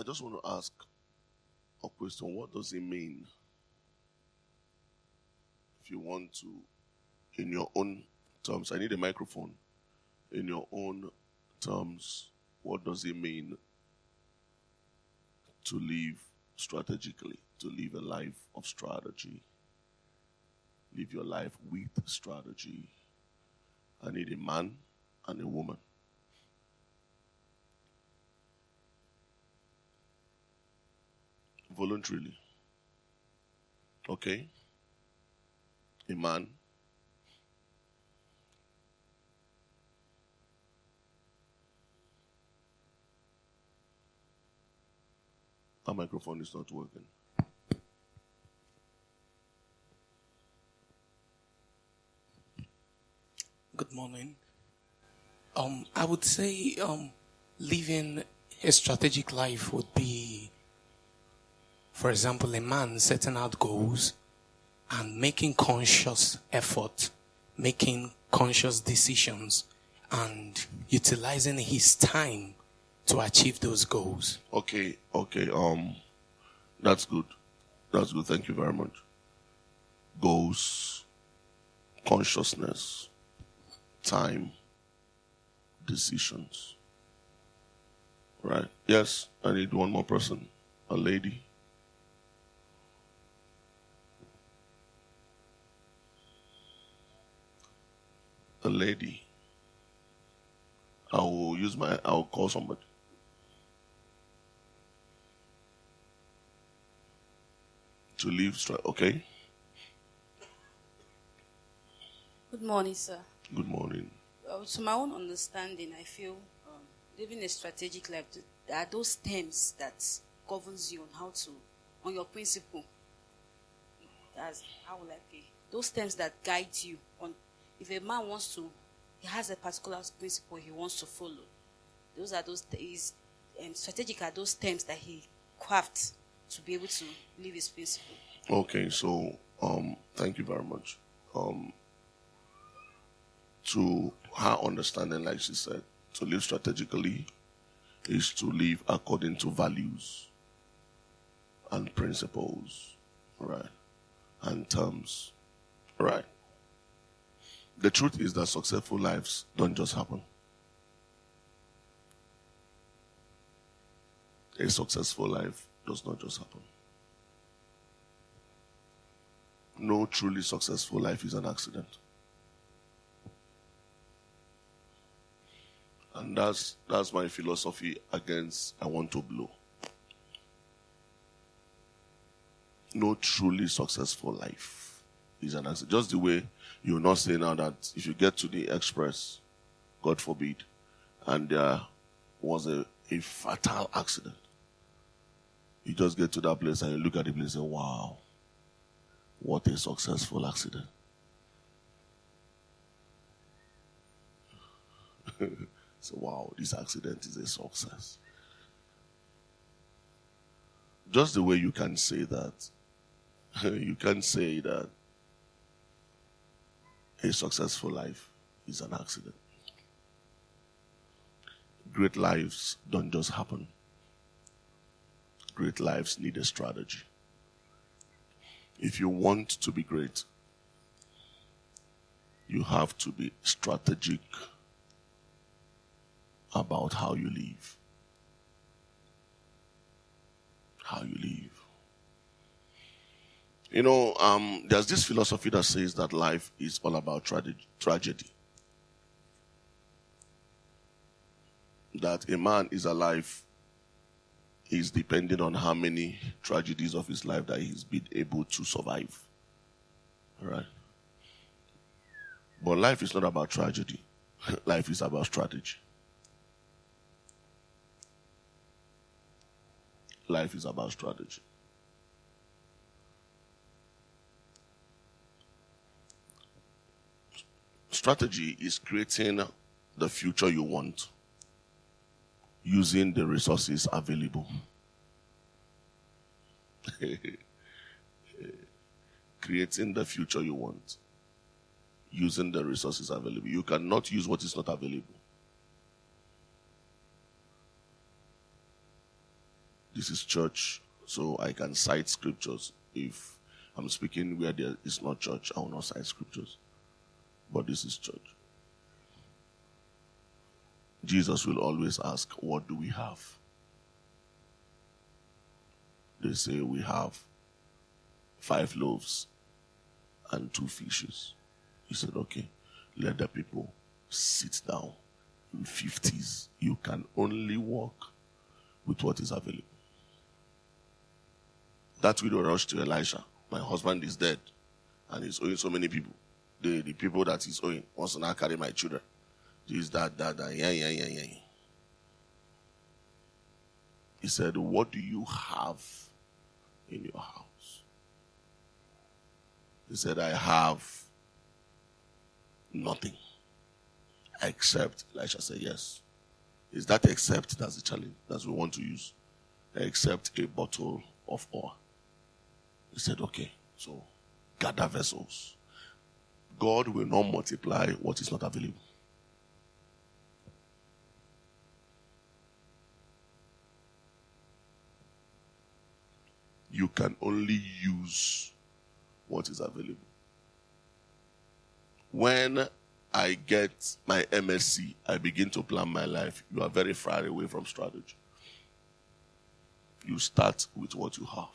I just want to ask a question. What does it mean if you want to, in your own terms, I need a microphone, in your own terms, what does it mean to live strategically, to live a life of strategy, live your life with strategy? I need a man and a woman. Voluntarily. Okay? A man. Our microphone is not working. Good morning. I would say living a strategic life would be, for example, a man setting out goals and making conscious effort, making conscious decisions, and utilizing his time to achieve those goals. Okay. That's good. Thank you very much. Goals, consciousness, time, decisions. Right. Yes, I need one more person. A lady. A lady. I'll call somebody. To live straight. Okay. Good morning, sir. Good morning. To my own understanding, I feel living a strategic life, there are those terms that governs you on your principle. That's how will I pay? Those terms that guide you on. If a man he has a particular principle he wants to follow. Strategic are those terms that he crafts to be able to live his principle. Okay, so thank you very much. To her understanding, like she said, to live strategically is to live according to values and principles, right? And terms, right? The truth is that successful lives don't just happen. A successful life does not just happen. No truly successful life is an accident. And that's my philosophy against I want to blow. No truly successful life is an accident. Just the way you will not say now that if you get to the express, God forbid, and there was a fatal accident, you just get to that place and you look at the place and say, wow, what a successful accident. So, wow, this accident is a success. Just the way you can say that, you can say that a successful life is an accident. Great lives don't just happen. Great lives need a strategy. If you want to be great, you have to be strategic about how you live. How you live. You know, there's this philosophy that says that life is all about tragedy. That a man is alive is depending on how many tragedies of his life that he's been able to survive. All right? But life is not about tragedy. Life is about strategy. Life is about strategy. Strategy is creating the future you want using the resources available. Creating the future you want using the resources available. You cannot use what is not available. this is church, so I can cite scriptures. If I'm speaking where there is not church, I will not cite scriptures. But this is church. Jesus will always ask, what do we have? They say we have 5 loaves and 2 fishes. He said, okay, let the people sit down in 50s. You can only walk with what is available. That widow rushed to Elisha. My husband is dead and he's owing so many people. The people that he's owing wants to now carry my children. This, that, yeah. He said, what do you have in your house? He said, I have nothing except, Elisha said, yes. Is that except? That's the challenge that we want to use. Except a bottle of oil. He said, okay, so gather vessels. God will not multiply what is not available. You can only use what is available. When I get my MSc, I begin to plan my life. You are very far away from strategy. You start with what you have.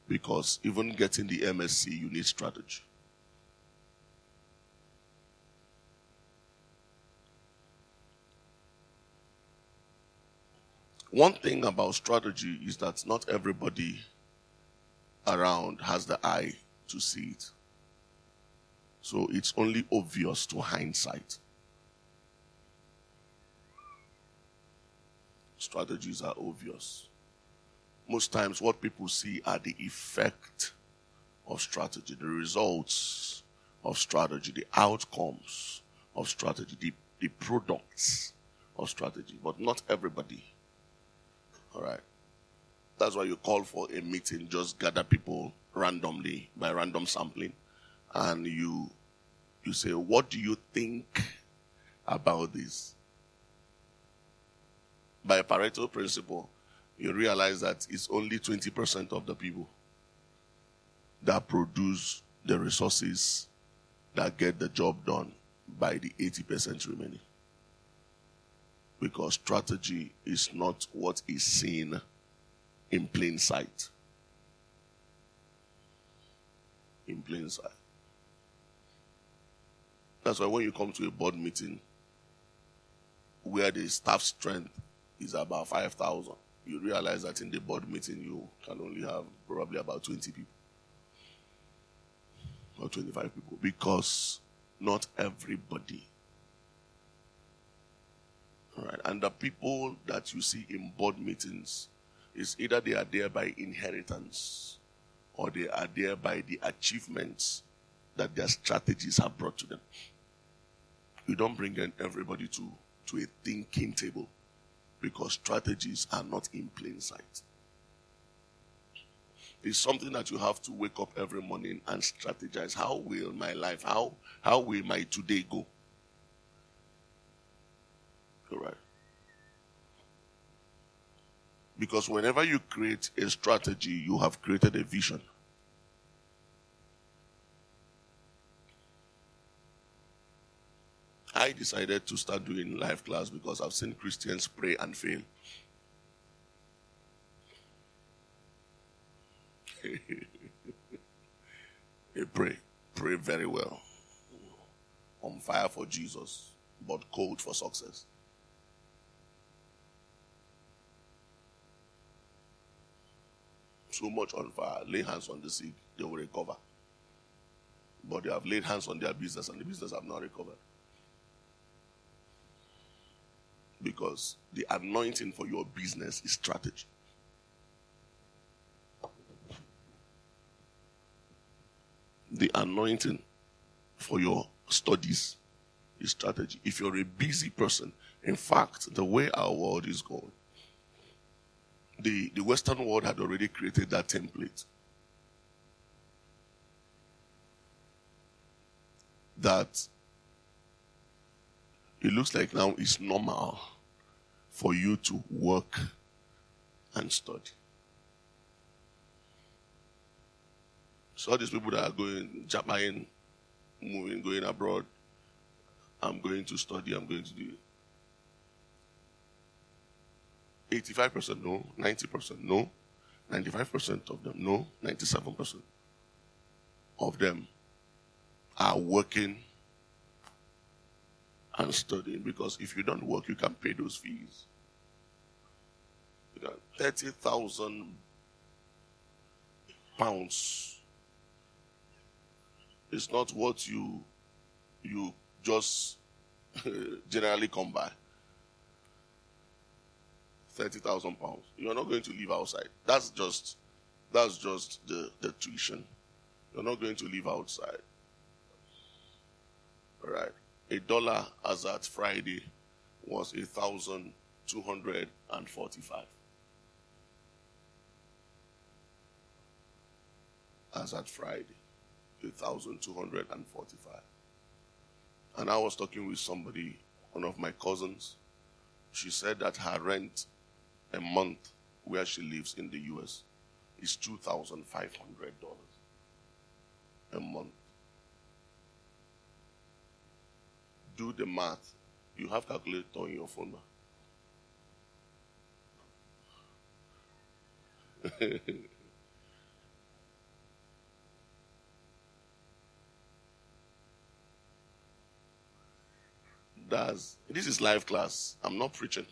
Because even getting the MSc, you need strategy. One thing about strategy is that not everybody around has the eye to see it. So it's only obvious to hindsight. Strategies are obvious. Most times what people see are the effect of strategy, the results of strategy, the outcomes of strategy, the products of strategy, but not everybody. All right. That's why you call for a meeting, just gather people randomly by random sampling, and you say, what do you think about this? By Pareto principle, you realize that it's only 20% of the people that produce the resources that get the job done by the 80% remaining. Because strategy is not what is seen in plain sight. In plain sight. That's why when you come to a board meeting where the staff strength is about 5,000, you realize that in the board meeting you can only have probably about 20 people or 25 people, because not everybody. All right. And the people that you see in board meetings is either they are there by inheritance or they are there by the achievements that their strategies have brought to them. You don't bring in everybody to a thinking table, because strategies are not in plain sight. It's something that you have to wake up every morning and strategize. How will my life, how will my today go? All right. Because whenever you create a strategy, you have created a vision. I decided to start doing life class because I've seen Christians pray and fail. They pray very well. On fire for Jesus, but cold for success. So much on fire. Lay hands on the sick, they will recover. But they have laid hands on their business and the business have not recovered. Because the anointing for your business is strategy. The anointing for your studies is strategy. If you're a busy person, in fact, the way our world is going, the Western world had already created that template. That it looks like now it's normal for you to work and study. So all these people that are going, Japan, moving, going abroad, I'm going to study, I'm going to do it. 85% no, 90% no, 95% of them no, 97% of them are working and studying, because if you don't work, you can pay those fees. You got 30,000 pounds. It's not what you just generally come by. 30,000 pounds. You're not going to live outside. That's just the tuition. You're not going to live outside. All right. $1 as at Friday was 1,245. As at Friday, 1,245. And I was talking with somebody, one of my cousins. She said that her rent a month where she lives in the US is $2,500 a month. Do the math. You have calculator on your phone now. This is live class. I'm not preaching.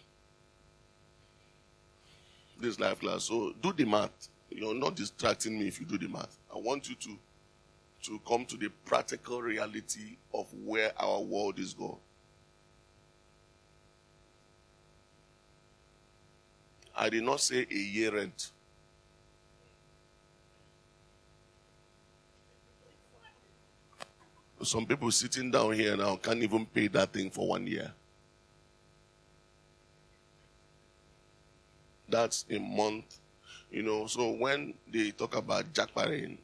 This is live class. So do the math. You're not distracting me if you do the math. I want you to come to the practical reality of where our world is going. I did not say a year rent. Some people sitting down here now can't even pay that thing for 1 year. That's a month. So when they talk about jackparing,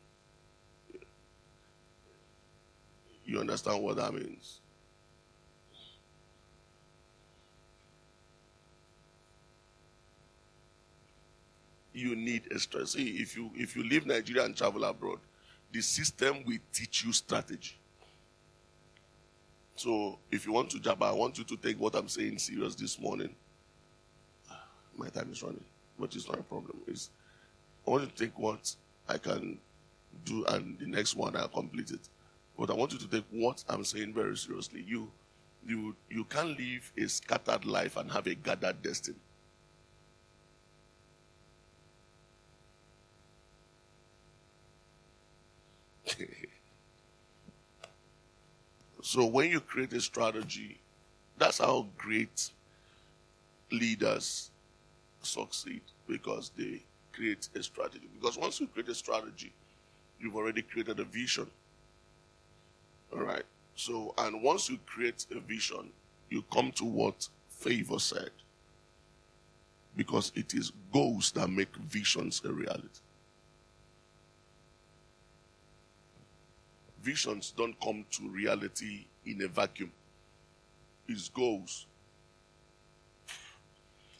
you understand what that means. You need a stress. See, if you leave Nigeria and travel abroad, the system will teach you strategy. So if you want to jabba, I want you to take what I'm saying serious this morning. My time is running, but it's not a problem. I want you to take what I can do, and the next one I'll complete it. But I want you to take what I'm saying very seriously. You can't live a scattered life and have a gathered destiny. So when you create a strategy, that's how great leaders succeed, because they create a strategy. Because once you create a strategy, you've already created a vision. All right. So, and once you create a vision, you come to what Favor said. Because it is goals that make visions a reality. Visions don't come to reality in a vacuum. It's goals.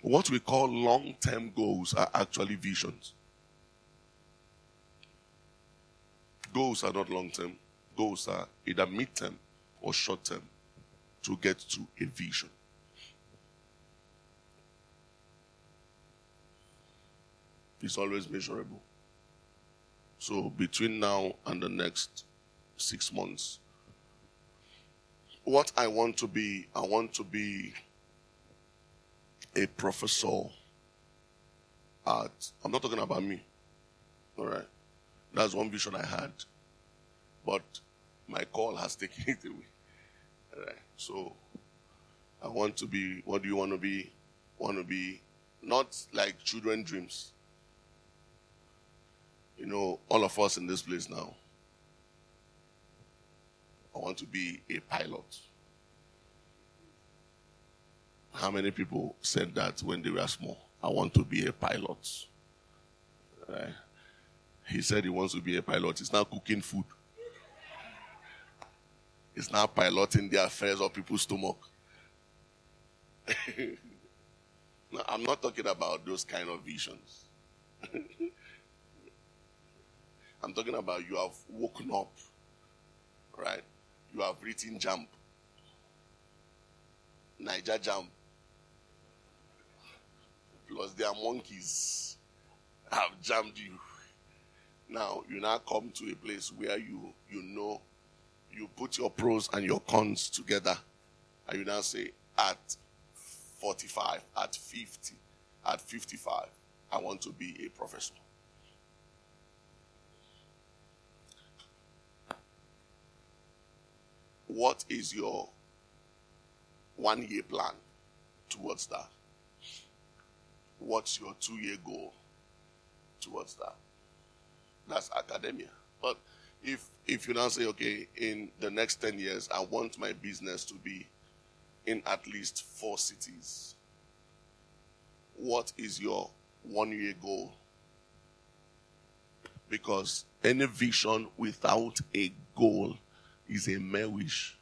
What we call long-term goals are actually visions. Goals are not long-term. Goals are either mid-term or short-term to get to a vision. It's always measurable. So between now and the next 6 months, what I want to be a professor at, I'm not talking about me, all right? That's one vision I had, but my call has taken it away, all right? So I want to be, what do you want to be? Want to be not like children dreams. All of us in this place now, I want to be a pilot. How many people said that when they were small? I want to be a pilot. Right? He said he wants to be a pilot. He's now cooking food. He's now piloting the affairs of people's stomach. Now, I'm not talking about those kind of visions. I'm talking about you have woken up, right? You have written jump. Niger jump. Plus their monkeys have jammed you. Now, you now come to a place where you know, you put your pros and your cons together. And you now say, at 45, at 50, at 55, I want to be a professor. What is your 1 year plan towards that? What's your 2 year goal towards that? That's academia. But if you now say, okay, in the next 10 years, I want my business to be in at least 4 cities, what is your 1 year goal? Because any vision without a goal is a mere wish.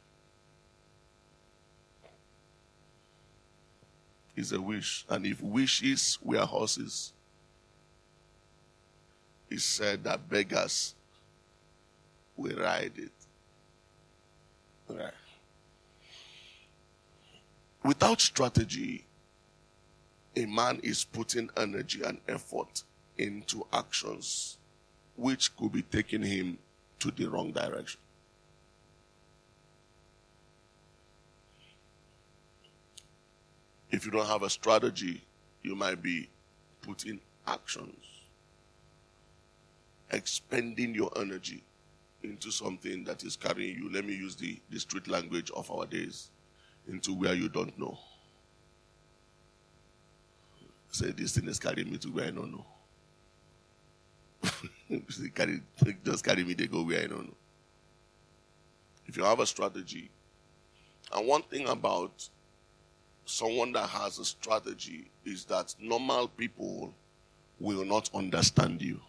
It's a wish. And if wishes were horses, it's said that beggars will ride it. Right. Without strategy, a man is putting energy and effort into actions which could be taking him to the wrong direction. If you don't have a strategy, you might be putting actions, expending your energy into something that is carrying you, let me use the street language of our days, into where you don't know. Say, this thing is carrying me to where I don't know. Just carry me, they go where I don't know. If you have a strategy, and one thing about someone that has a strategy is that normal people will not understand you.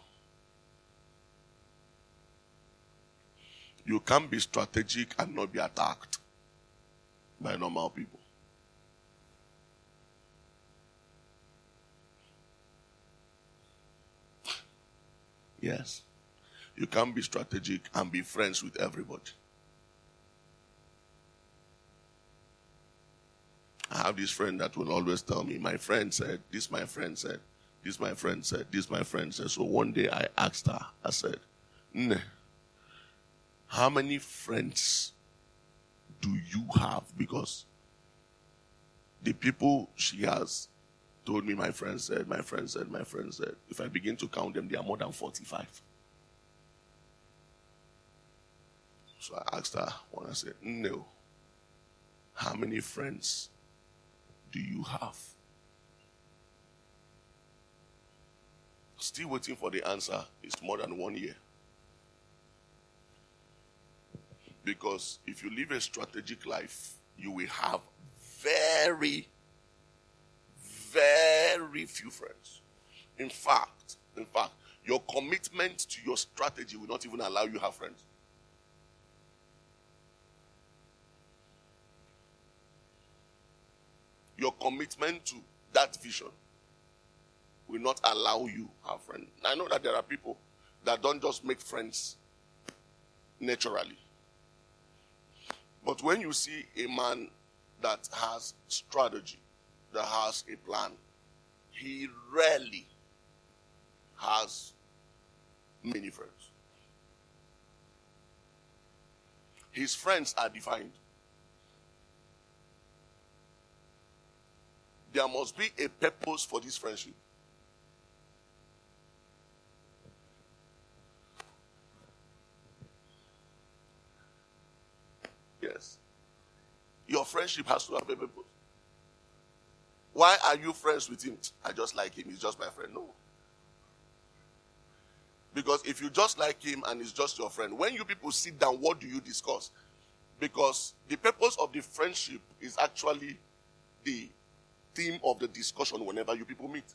You can't be strategic and not be attacked by normal people. Yes. You can't be strategic and be friends with everybody. I have this friend that will always tell me, my friend said, this my friend said, this my friend said, this my friend said. So one day I asked her, I said, Nne, how many friends do you have? Because the people she has told me, my friend said, my friend said, my friend said. If I begin to count them, they are more than 45. So I asked her when I said, no, how many friends do you have? Still waiting for the answer. It's more than 1 year. Because if you live a strategic life, you will have very, very few friends. In fact, your commitment to your strategy will not even allow you to have friends. Your commitment to that vision will not allow you to have friends. I know that there are people that don't just make friends naturally. But when you see a man that has strategy, that has a plan, he rarely has many friends. His friends are defined. There must be a purpose for this friendship. Yes. Your friendship has to have a purpose. Why are you friends with him? I just like him. He's just my friend. No. Because if you just like him and he's just your friend, when you people sit down, what do you discuss? Because the purpose of the friendship is actually the theme of the discussion whenever you people meet.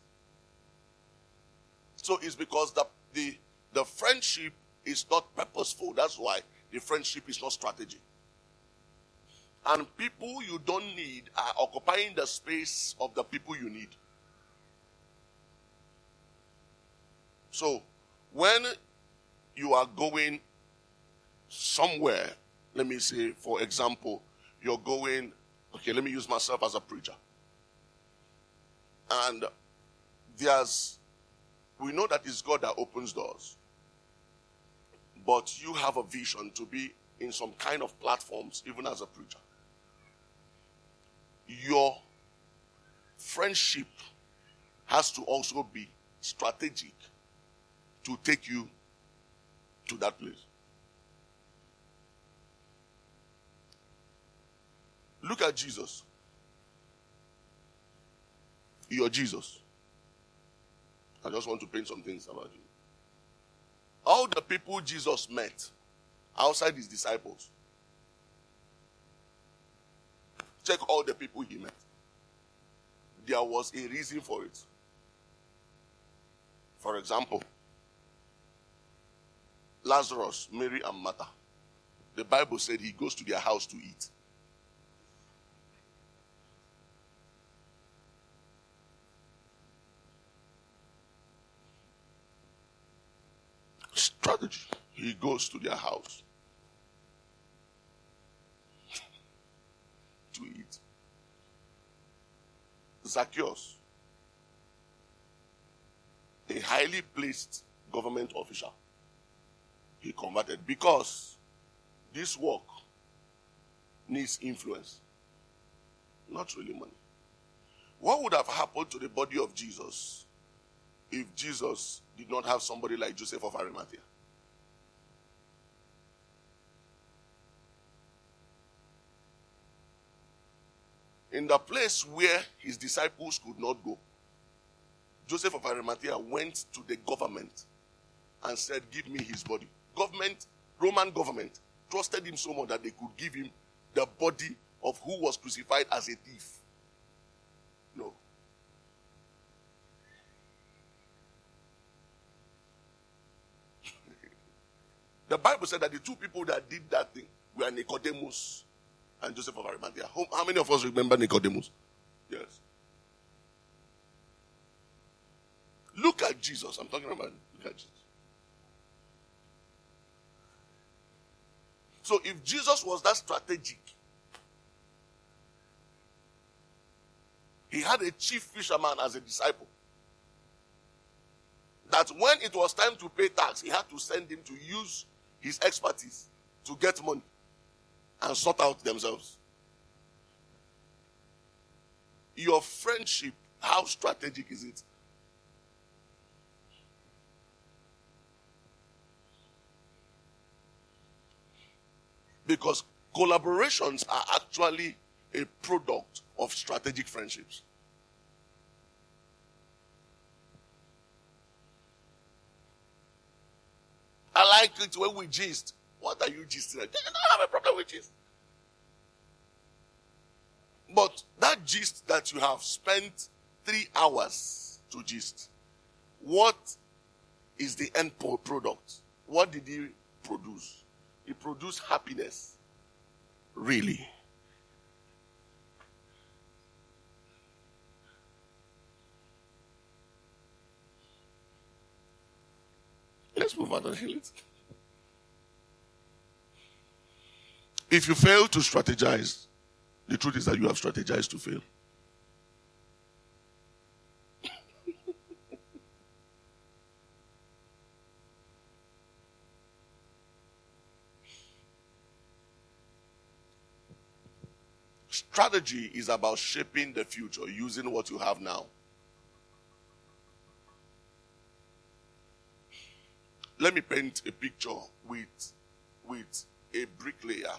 So it's because the friendship is not purposeful. That's why the friendship is not strategic. And people you don't need are occupying the space of the people you need. So, when you are going somewhere, let me say, for example, you're going, okay, let me use myself as a preacher. And we know that it's God that opens doors. But you have a vision to be in some kind of platforms, even as a preacher. Your friendship has to also be strategic to take you to that place. Look at Jesus. You're Jesus. I just want to paint some things about you. All the people Jesus met outside his disciples. Check all the people he met. There was a reason for it. For example, Lazarus, Mary, and Martha. The Bible said he goes to their house to eat. Strategy. He goes to their house to eat. Zacchaeus, a highly placed government official, he converted because this work needs influence, not really money. What would have happened to the body of Jesus if Jesus did not have somebody like Joseph of Arimathea? In the place where his disciples could not go, Joseph of Arimathea went to the government and said, give me his body. Roman government, trusted him so much that they could give him the body of who was crucified as a thief. No. The Bible said that the two people that did that thing were Nicodemus and Joseph of Arimathea. How many of us remember Nicodemus? Yes. Look at Jesus. I'm talking about, look at Jesus. So if Jesus was that strategic, he had a chief fisherman as a disciple, that when it was time to pay tax, he had to send him to use his expertise to get money and sort out themselves. Your friendship, how strategic is it? Because collaborations are actually a product of strategic friendships. I like it when we gist. What are you gisting? I don't have a problem with gist. But that gist that you have spent 3 hours to gist, what is the end product? What did he produce? He produced happiness. Really. Let's move on. If you fail to strategize, the truth is that you have strategized to fail. Strategy is about shaping the future using what you have now. Let me paint a picture with a bricklayer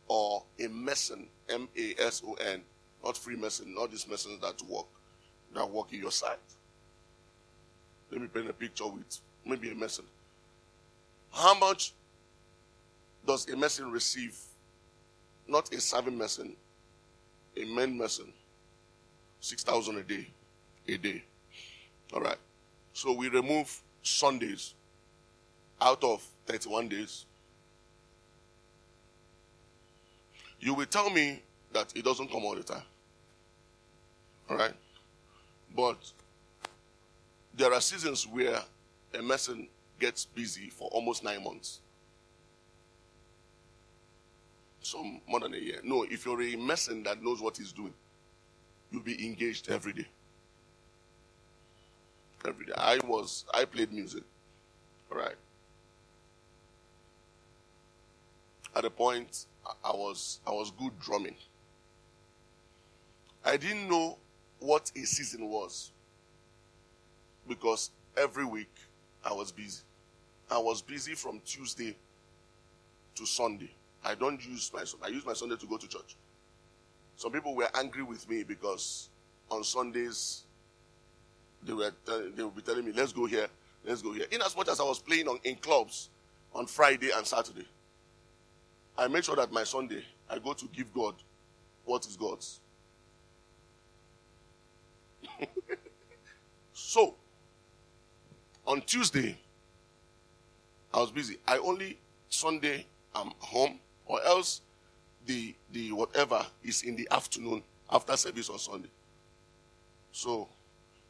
or a mason, M-A-S-O-N, not Freemason, not these masons that work in your site. Let me paint a picture with maybe a mason. How much does a mason receive? Not a serving mason, a main mason. 6,000 a day. A day. All right. So we remove Sundays out of 31 days. You will tell me that it doesn't come all the time. All right? But there are seasons where a mason gets busy for almost 9 months. Some more than a year. No, if you're a mason that knows what he's doing, you'll be engaged every day. Every day. I played music. All right. At a point, I was good drumming. I didn't know what a season was because every week I was busy. I was busy from Tuesday to Sunday. I don't use my Sunday. I use my Sunday to go to church. Some people were angry with me because on Sundays they would be telling me, let's go here, let's go here. In as much as I was playing in clubs on Friday and Saturday, I make sure that my Sunday I go to give God what is God's. So on Tuesday I was busy. I only Sunday I'm home, or else the whatever is in the afternoon after service on Sunday. So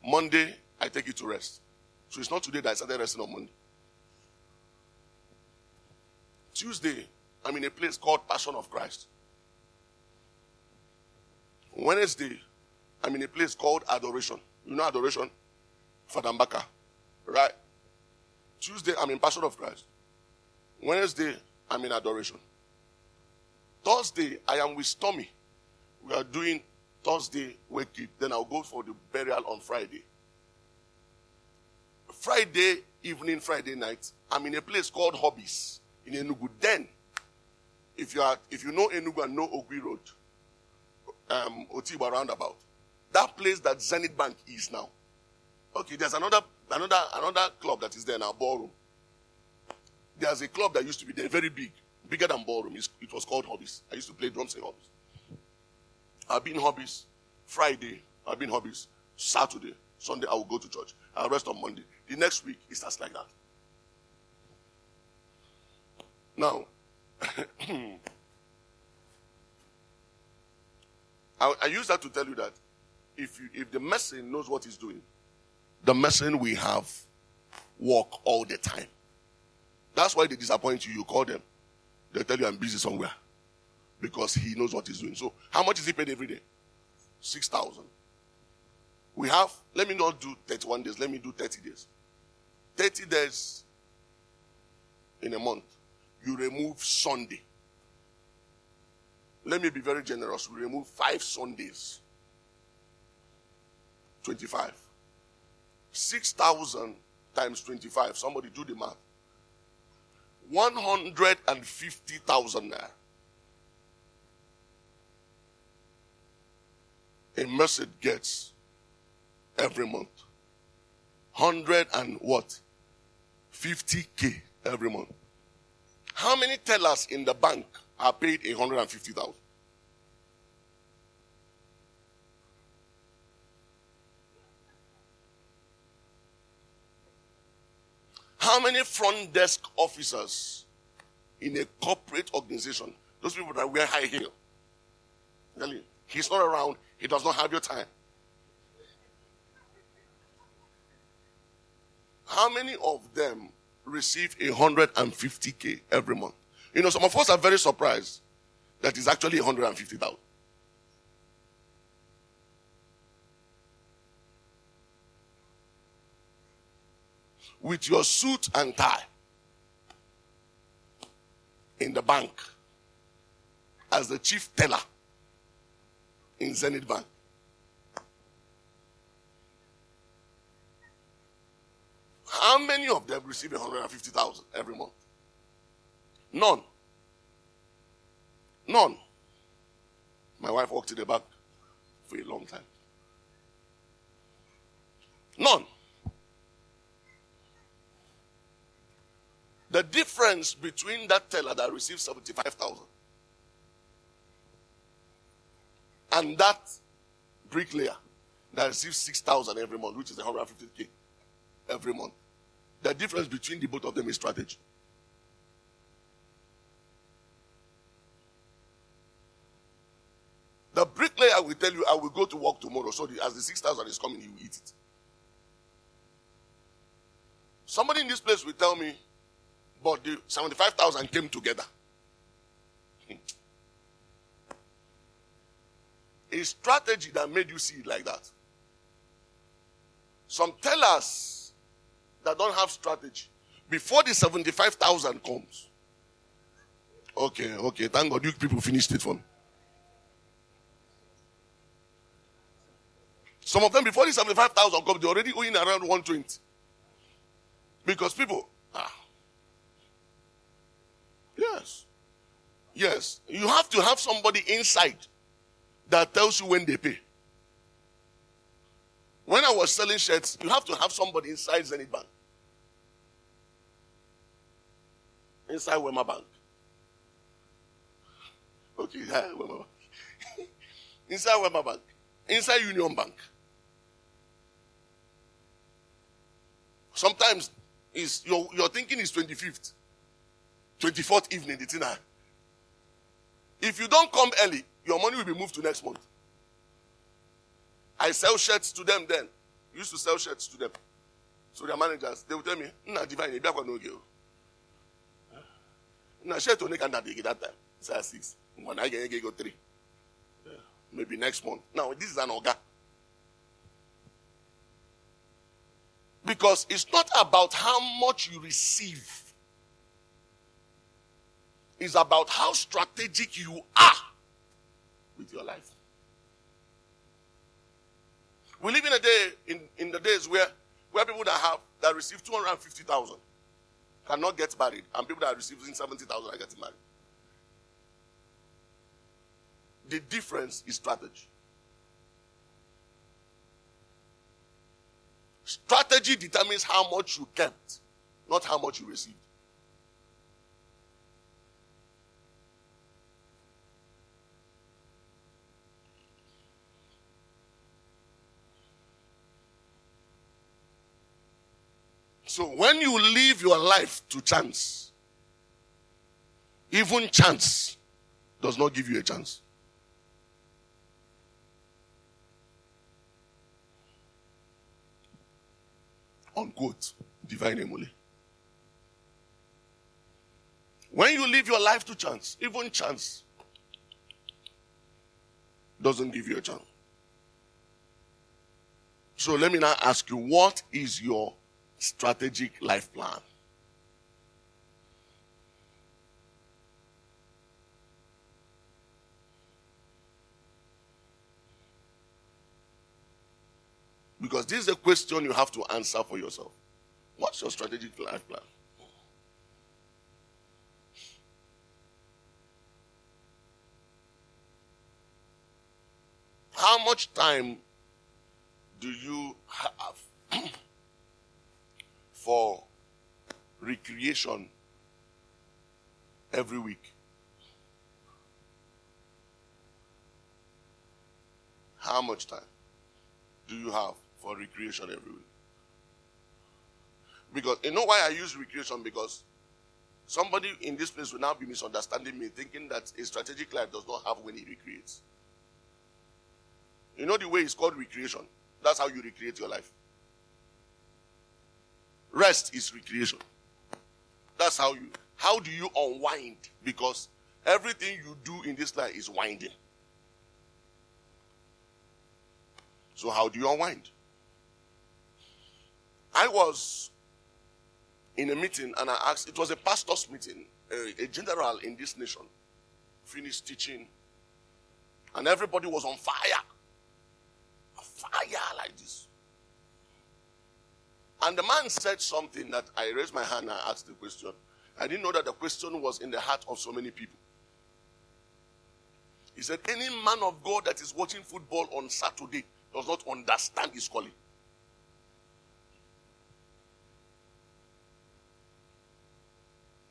Monday I take it to rest. So it's not today that I started resting on Monday. Tuesday I'm in a place called Passion of Christ. Wednesday I'm in a place called Adoration. You know Adoration? Fadambaka. Right? Tuesday I'm in Passion of Christ. Wednesday I'm in Adoration. Thursday I am with Tommy. We are doing Thursday wake it. Then I'll go for the burial on Friday. Friday evening, Friday night, I'm in a place called Hobbies in Enugu. Then, if you know Enugu and know Ogui Road, Otiba roundabout, that place that Zenith Bank is now. Okay, there's another club that is there now, Ballroom. There's a club that used to be there, very big, bigger than Ballroom. It was called Hobbies. I used to play drums in Hobbies. I've been Hobbies Friday. I've been Hobbies Saturday. Sunday I will go to church. I'll rest on Monday. The next week it starts like that. Now, I use that to tell you that if the mason knows what he's doing, the mason will have work all the time. That's why they disappoint you. You call them. They tell you I'm busy somewhere. Because he knows what he's doing. So how much is he paid every day? 6,000. We have, let me not do 31 days. Let me do 30 days. 30 days in a month. You remove Sunday. Let me be very generous. We remove 5 Sundays. 25. 6,000 times 25. Somebody do the math. 150,000 naira. A merchant gets every month. 100 and what? 50K every month. How many tellers in the bank are paid 150,000? How many front desk officers in a corporate organization, those people that wear high heel, tell you, he's not around, he does not have your time. How many of them receive 150K every month? You know, some of us are very surprised that it's actually 150,000. With your suit and tie in the bank as the chief teller in Zenith Bank. How many of them receive 150,000 every month? None. None. My wife worked in the bank for a long time. None. The difference between that teller that receives 75,000 and that bricklayer that receives 6,000 every month, which is 150K every month, the difference between the both of them is strategy. The bricklayer will tell you, I will go to work tomorrow, so as the 6,000 is coming, he will eat it. Somebody in this place will tell me, but the 75,000 came together. A strategy that made you see it like that. Some tellers that don't have strategy, before the 75,000 comes, okay, thank God you people finished it for me. Some of them, before the 75,000 comes, they're already owing around 120. Because people, yes, you have to have somebody inside that tells you when they pay. When I was selling shirts, you have to have somebody inside Zenith Bank. Inside Wema Bank. Okay, Wema Bank. Inside Wema Bank. Inside Union Bank. Sometimes your thinking is 25th. 24th evening, the dinner. If you don't come early, your money will be moved to next month. I sell shirts to them then. Used to sell shirts to them. So their managers, they will tell me, "Nah, divine, you better no girl. Nah, shirt only can that time. Say 6. When I get go 3. Maybe next month. Now this is an organ. Because it's not about how much you receive. It's about how strategic you are with your life. We live in a day, in the days where people that receive 250,000 cannot get married, and people that are receiving 70,000 are getting married. The difference is strategy. Strategy determines how much you kept, not how much you received. So when you leave your life to chance, even chance does not give you a chance. Unquote. Divine Emule. When you leave your life to chance, even chance doesn't give you a chance. So let me now ask you, what is your strategic life plan? Because this is a question you have to answer for yourself. What's your strategic life plan? How much time do you have for recreation every week? How much time do you have for recreation every week? Because you know why I use recreation? Because somebody in this place will now be misunderstanding me, thinking that a strategic life does not have when he recreates. You know the way it's called recreation. That's how you recreate your life. Rest is recreation. That's how do you unwind? Because everything you do in this life is winding. So how do you unwind? I was in a meeting and I asked, it was a pastor's meeting, a general in this nation finished teaching and everybody was on fire. Fire like this. And the man said something that I raised my hand and I asked the question. I didn't know that the question was in the heart of so many people. He said, any man of God that is watching football on Saturday does not understand his calling.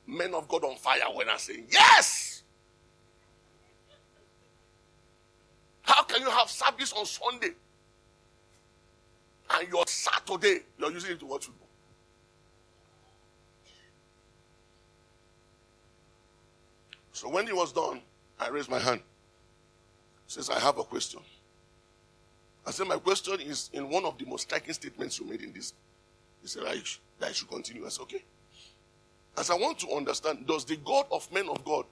Men of God on fire when I say, yes! How can you have service on Sunday and your Saturday, you're using it to watch football? So when he was done, I raised my hand. He says, I have a question. I said, my question is in one of the most striking statements you made in this He said, I should continue. I said, okay. As I want to understand, does the God of men of God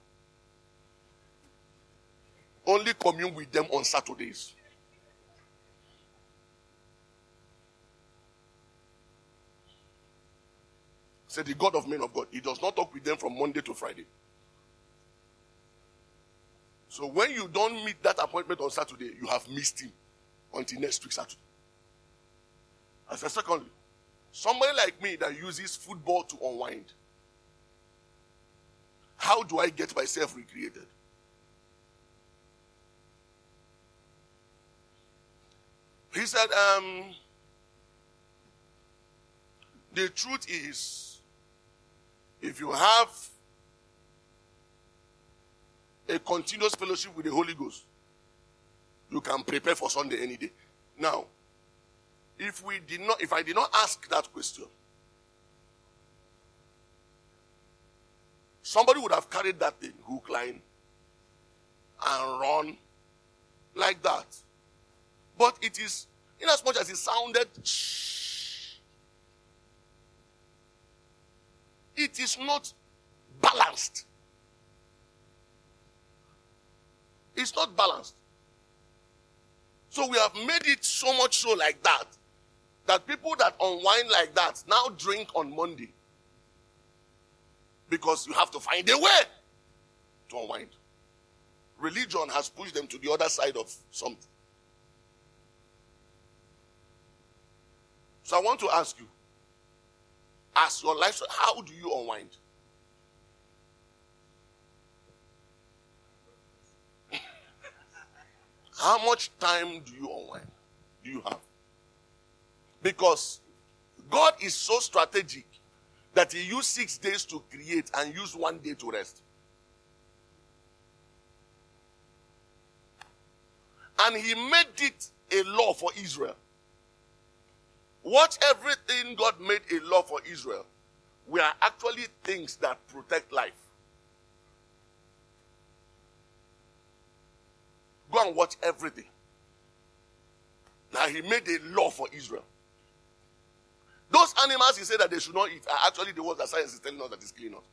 only commune with them on Saturdays? Said the God of men of God, he does not talk with them from Monday to Friday. So when you don't meet that appointment on Saturday, you have missed him until next week Saturday. I said, secondly, somebody like me that uses football to unwind, how do I get myself recreated? He said, the truth is, if you have a continuous fellowship with the Holy Ghost, you can prepare for Sunday any day. Now, if I did not ask that question, somebody would have carried that thing, hook, line, and run like that. But it is, in as much as it sounded, it is not balanced. It's not balanced. So we have made it so much so like that, that people that unwind like that now drink on Monday. Because you have to find a way to unwind. Religion has pushed them to the other side of something. So I want to ask you, as your life, how do you unwind? How much time do you unwind? Do you have? Because God is so strategic that he used 6 days to create and used 1 day to rest. And he made it a law for Israel. Watch, everything God made a law for Israel were actually things that protect life. Go and watch everything. Now he made a law for Israel. Those animals he said that they should not eat are actually the ones that science is telling us that is killing us.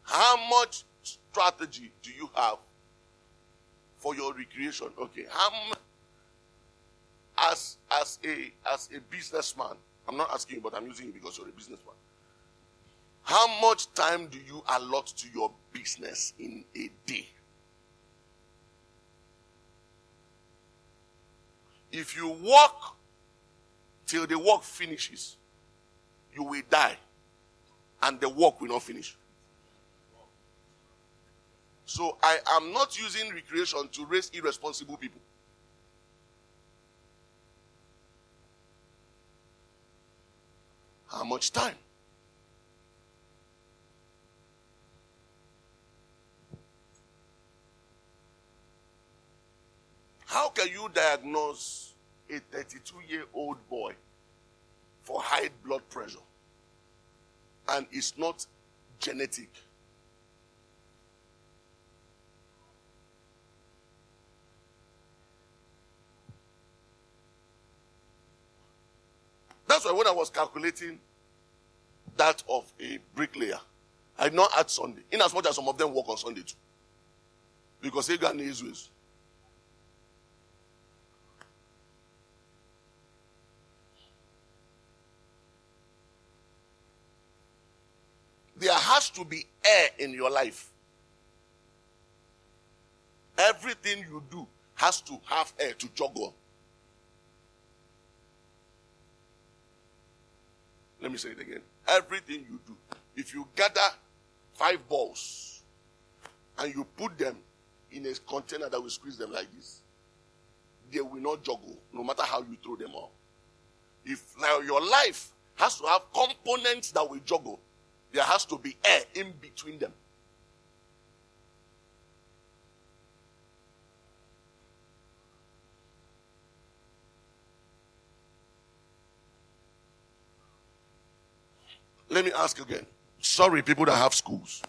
How much strategy do you have for your recreation? Okay, as a businessman, I'm not asking you, but I'm using you because you're a businessman. How much time do you allot to your business in a day? If you work till the work finishes, you will die, and the work will not finish. So I am not using recreation to raise irresponsible people. How much time? How can you diagnose a 32-year-old boy for high blood pressure and it's not genetic? That's why when I was calculating that of a bricklayer, I did not add Sunday, in as much as some of them work on Sunday too. Because they got his ways. There has to be air in your life. Everything you do has to have air to juggle. Let me say it again. Everything you do, if you gather 5 balls and you put them in a container that will squeeze them like this, they will not juggle, no matter how you throw them out. If now your life has to have components that will juggle, there has to be air in between them. Let me ask again. Sorry, people that have schools.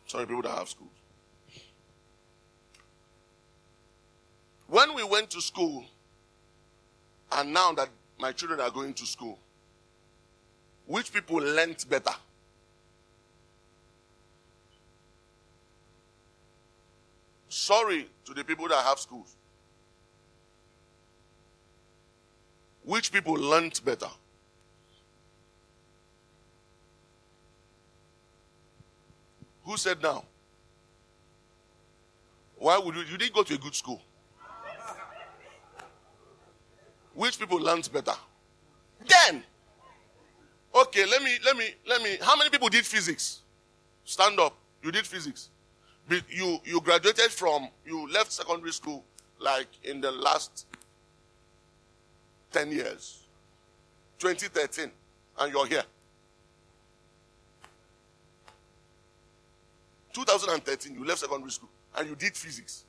Sorry, people that have schools. When we went to school, and now that my children are going to school, which people learnt better? Sorry to the people that have schools. Which people learnt better? Who said now? Why would you didn't go to a good school? Which people learnt better? Then, okay, let me. How many people did physics? Stand up. You did physics. You graduated from, you left secondary school like in the last 10 years. 2013. And you're here. 2013, you left secondary school and you did physics.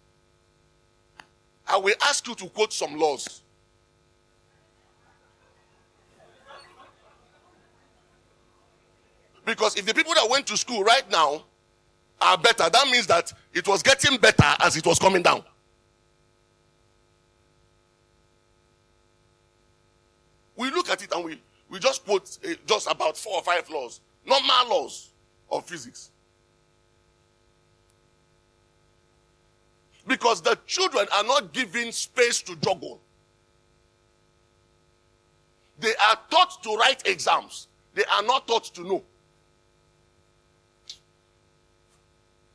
I will ask you to quote some laws. Because if the people that went to school right now are better, that means that it was getting better as it was coming down. We look at it and we just quote just about 4 or 5 laws, normal laws of physics. Because the children are not given space to juggle. They are taught to write exams. They are not taught to know.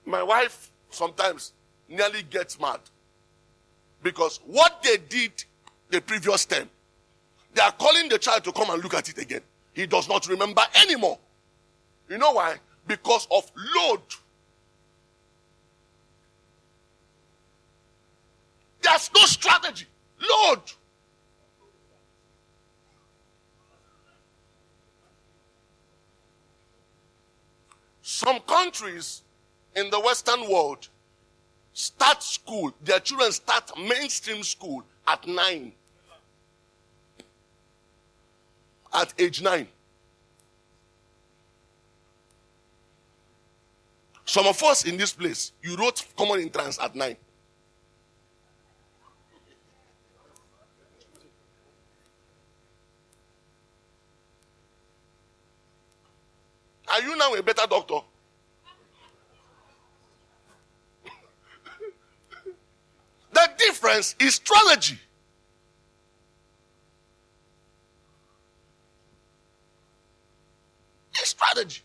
My wife sometimes nearly gets mad because what they did the previous term, they are calling the child to come and look at it again. He does not remember anymore. You know why? Because of load. There's no strategy. Load. Some countries in the Western world start school, their children start mainstream school at 9. At age 9. Some of us in this place, you wrote common entrance at 9. Are you now a better doctor? The difference is strategy. It's strategy.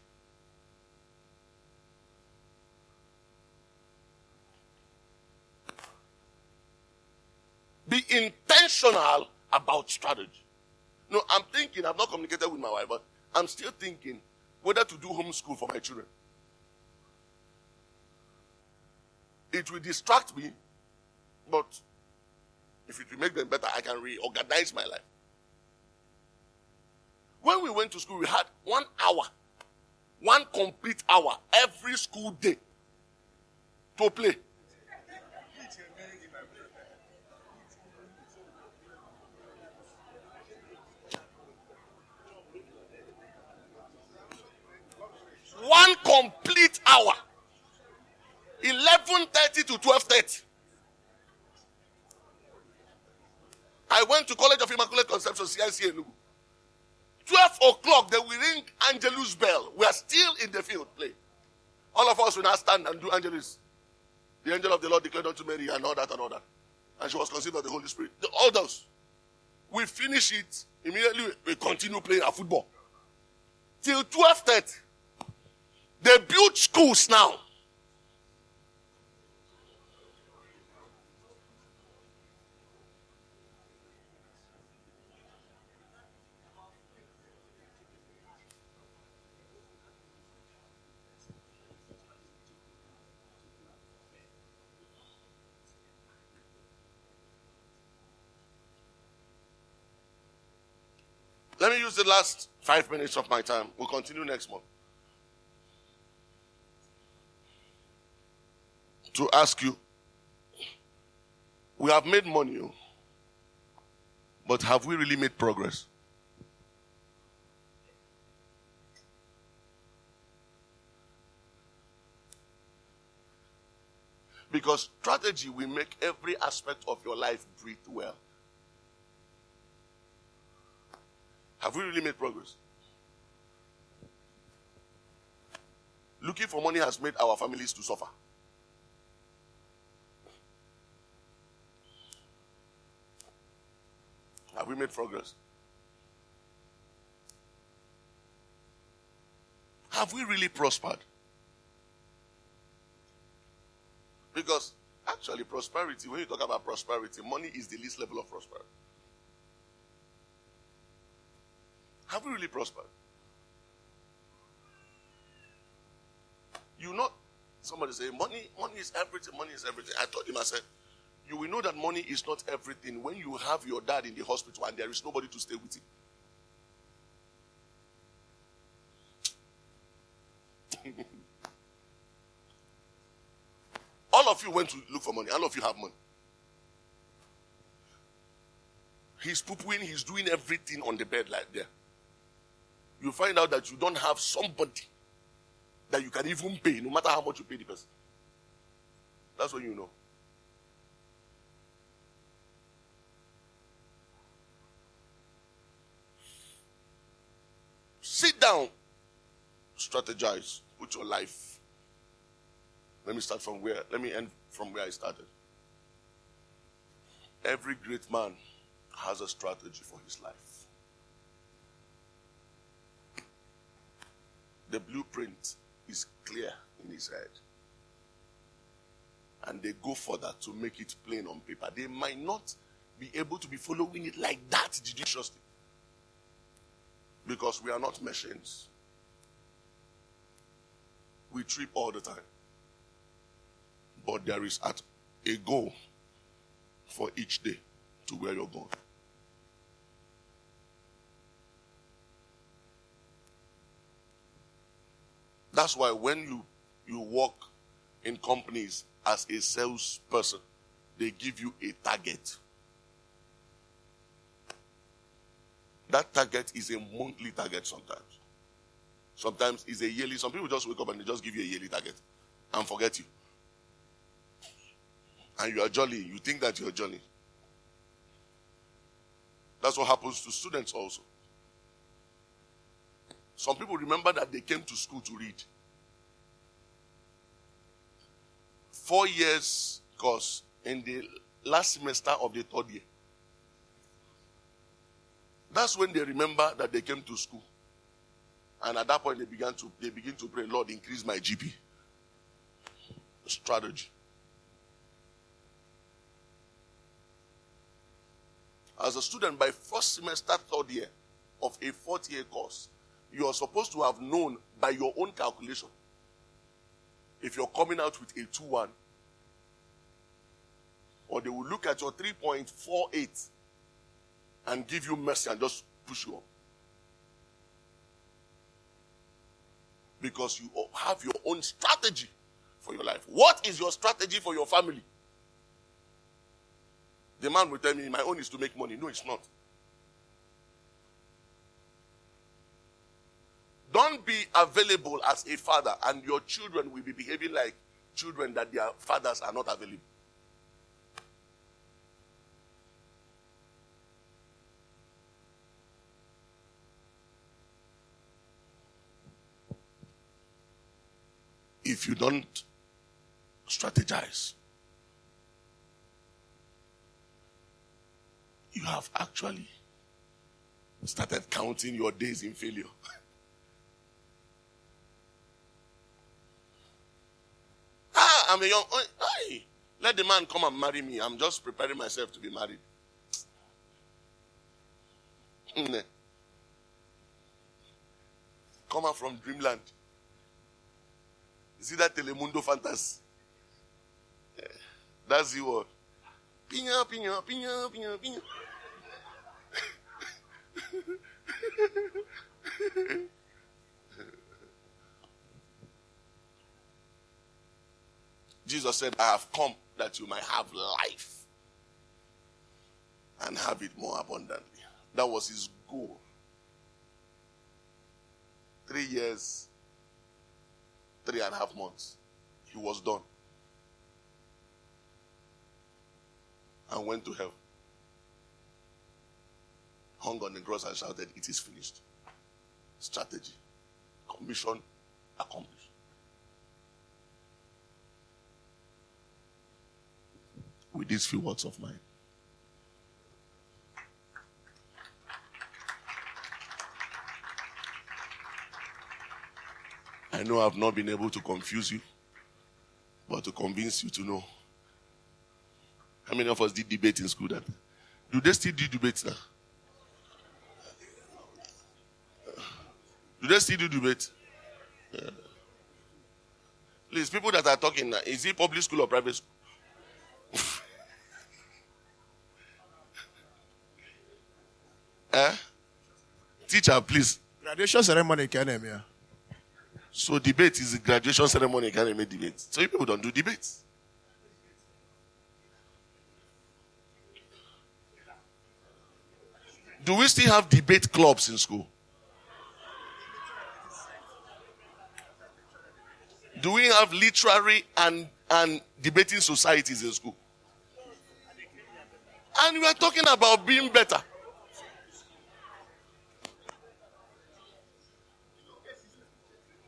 Be intentional about strategy. No, I'm thinking, I've not communicated with my wife, but I'm still thinking whether to do homeschool for my children. It will distract me, but if it will make them better, I can reorganize my life. When we went to school, we had 1 hour, 1 complete hour every school day to play. One complete hour. 11:30 to 12:30. I went to College of Immaculate Conception, CIC Enugu. 12 o'clock, they will ring Angelus bell. We are still in the field playing. All of us will now stand and do Angelus. The angel of the Lord declared unto Mary and all that and all that. And she was conceived of the Holy Spirit. All those. We finish it. Immediately we continue playing our football. Till 12:30. They build schools now. Let me use the last 5 minutes of my time. We'll continue next month. To ask you, we have made money, but have we really made progress? Because strategy will make every aspect of your life breathe well. Have we really made progress? Looking for money has made our families to suffer. Have we made progress? Have we really prospered? Because actually prosperity, when you talk about prosperity, money is the least level of prosperity. Have we really prospered? You know, somebody say, money is everything, money is everything. I told him, I said, you will know that money is not everything when you have your dad in the hospital and there is nobody to stay with him. All of you went to look for money. All of you have money. He's pooping, he's doing everything on the bed like there. You find out that you don't have somebody that you can even pay, no matter how much you pay the person. That's when you know. Sit down, strategize, put your life. Let me end from where I started. Every great man has a strategy for his life. The blueprint is clear in his head. And they go for that to make it plain on paper. They might not be able to be following it like that judiciously. Because we are not machines. We trip all the time. But there is a goal for each day to where you're going. That's why when you work in companies as a salesperson, they give you a target. That target is a monthly target sometimes. Sometimes it's a yearly. Some people just wake up and they just give you a yearly target and forget you. And you are jolly. You think that you're jolly. That's what happens to students also. Some people remember that they came to school to read. 4 years course in the last semester of the third year. That's when they remember that they came to school. And at that point they begin to pray, Lord, increase my GP. Strategy. As a student, by first semester, third year of a fourth year course, you are supposed to have known by your own calculation if you're coming out with a 2-1, or they will look at your 3.48 and give you mercy and just push you up. Because you have your own strategy for your life. What is your strategy for your family? The man will tell me, my own is to make money. No, it's not. Don't be available as a father and your children will be behaving like children that their fathers are not available. If you don't strategize, you have actually started counting your days in failure. I'm a young. Hey, let the man come and marry me. I'm just preparing myself to be married. Come out from dreamland. See that Telemundo fantasy? Yeah. That's the word. Pinya, pinya, pinya, pinya, pinya. Jesus said, I have come that you might have life and have it more abundantly. That was his goal. 3 years, 3.5 months, he was done. went to hell. Hung on the cross and shouted, "It is finished." Strategy. Commission accomplished. With these few words of mine, I know I've not been able to confuse you, but to convince you to know. How many of us did debate in school? That do they still do debates now? Do they still do debate? Please, people that are talking now, is it public school or private school? Teacher, please. Graduation ceremony can here. So debate is a graduation ceremony, can't make debate. So you people don't do debates. Do we still have debate clubs in school? Do we have literary and debating societies in school? And we are talking about being better.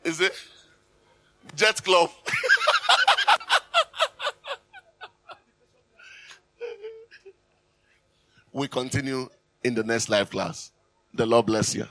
Is it? Jet Club. We continue in the next live class. The Lord bless you.